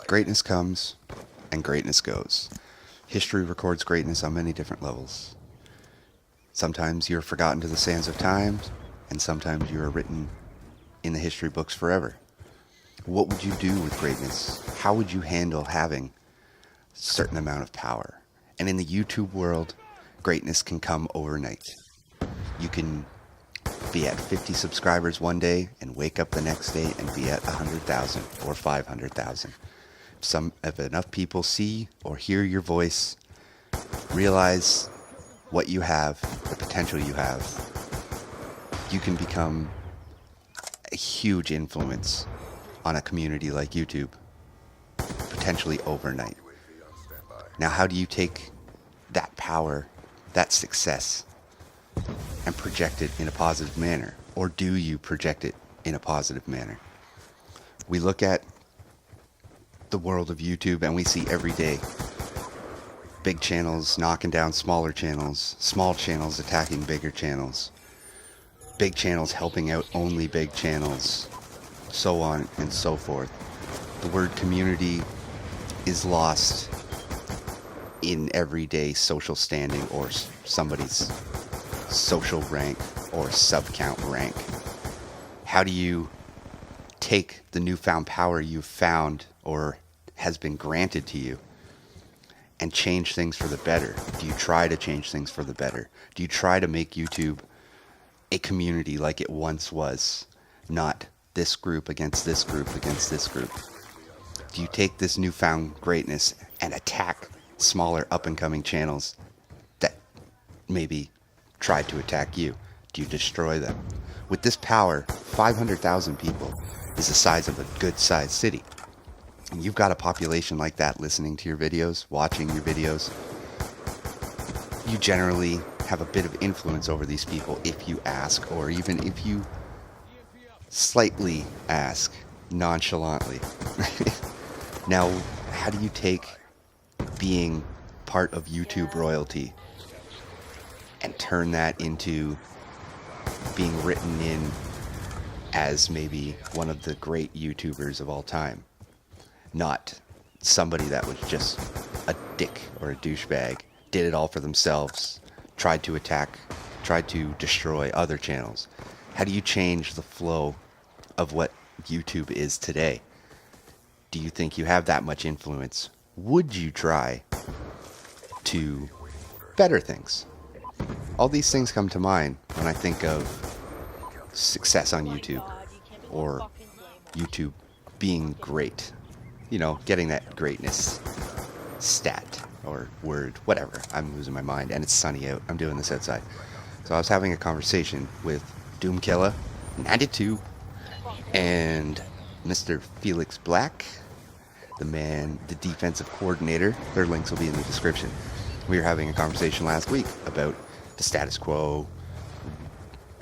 Greatness comes and greatness goes. History records greatness on many different levels. Sometimes you're forgotten to the sands of time, and sometimes you are written in the history books forever. What would you do with greatness? How would you handle having a certain amount of power? And in the YouTube world, greatness can come overnight. You can be at 50 subscribers one day and wake up the next day and be at 100,000 or 500,000. If enough people see or hear your voice, realize what you have, the potential you have, you can become a huge influence on a community like YouTube, potentially overnight. Now, how do you take that power, that success, and project it in a positive manner? Or do you project it in a positive manner? We look at the world of YouTube and we see every day big channels knocking down smaller channels, small channels attacking bigger channels, big channels helping out only big channels, so on and so forth. The word community is lost in everyday social standing or somebody's social rank or sub-count rank. How do you take the newfound power you've found or has been granted to you and change things for the better? Do you try to change things for the better? Do you try to make YouTube a community like it once was, not this group against this group against this group? Do you take this newfound greatness and attack smaller up-and-coming channels that maybe tried to attack you? Do you destroy them? With this power, 500,000 people is the size of a good-sized city. And you've got a population like that listening to your videos, watching your videos. You generally have a bit of influence over these people if you ask, or even if you slightly ask, nonchalantly. Now, how do you take being part of YouTube royalty and turn that into being written in as maybe one of the great YouTubers of all time? Not somebody that was just a dick or a douchebag, did it all for themselves, tried to attack, tried to destroy other channels. How do you change the flow of what YouTube is today? Do you think you have that much influence? Would you try to better things? All these things come to mind when I think of success on YouTube or YouTube being great. You know, getting that greatness stat or word, whatever. I'm losing my mind, and it's sunny out. I'm doing this outside. So I was having a conversation with Doomkilla 92 and Mr. Felix Black, the defensive coordinator. Their links will be in the description. We were having a conversation last week about the status quo,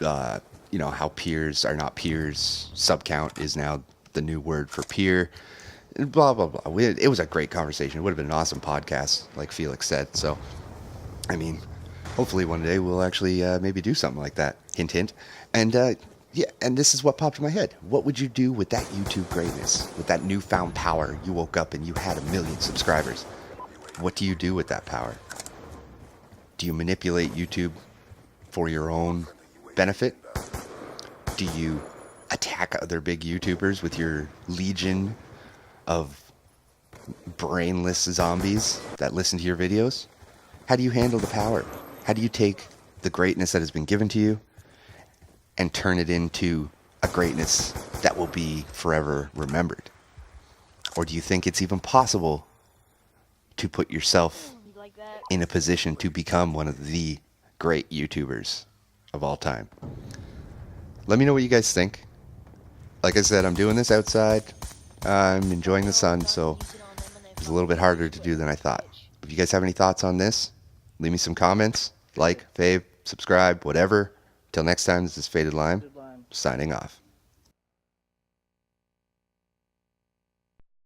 how peers are not peers. Subcount is now the new word for peer. Blah, blah, blah. It was a great conversation. It would have been an awesome podcast, like Felix said. So, I mean, hopefully one day we'll actually maybe do something like that. Hint, hint. And, and this is what popped in my head. What would you do with that YouTube greatness? With that newfound power? You woke up and you had 1 million subscribers. What do you do with that power? Do you manipulate YouTube for your own benefit? Do you attack other big YouTubers with your legion of brainless zombies that listen to your videos? How do you handle the power? How do you take the greatness that has been given to you and turn it into a greatness that will be forever remembered? Or do you think it's even possible to put yourself in a position to become one of the great YouTubers of all time? Let me know what you guys think. Like I said, I'm doing this outside. I'm enjoying the sun, so it's a little bit harder to do than I thought. If you guys have any thoughts on this, leave me some comments. Like, fave, subscribe, whatever. Till next time, this is Fatedlime, signing off.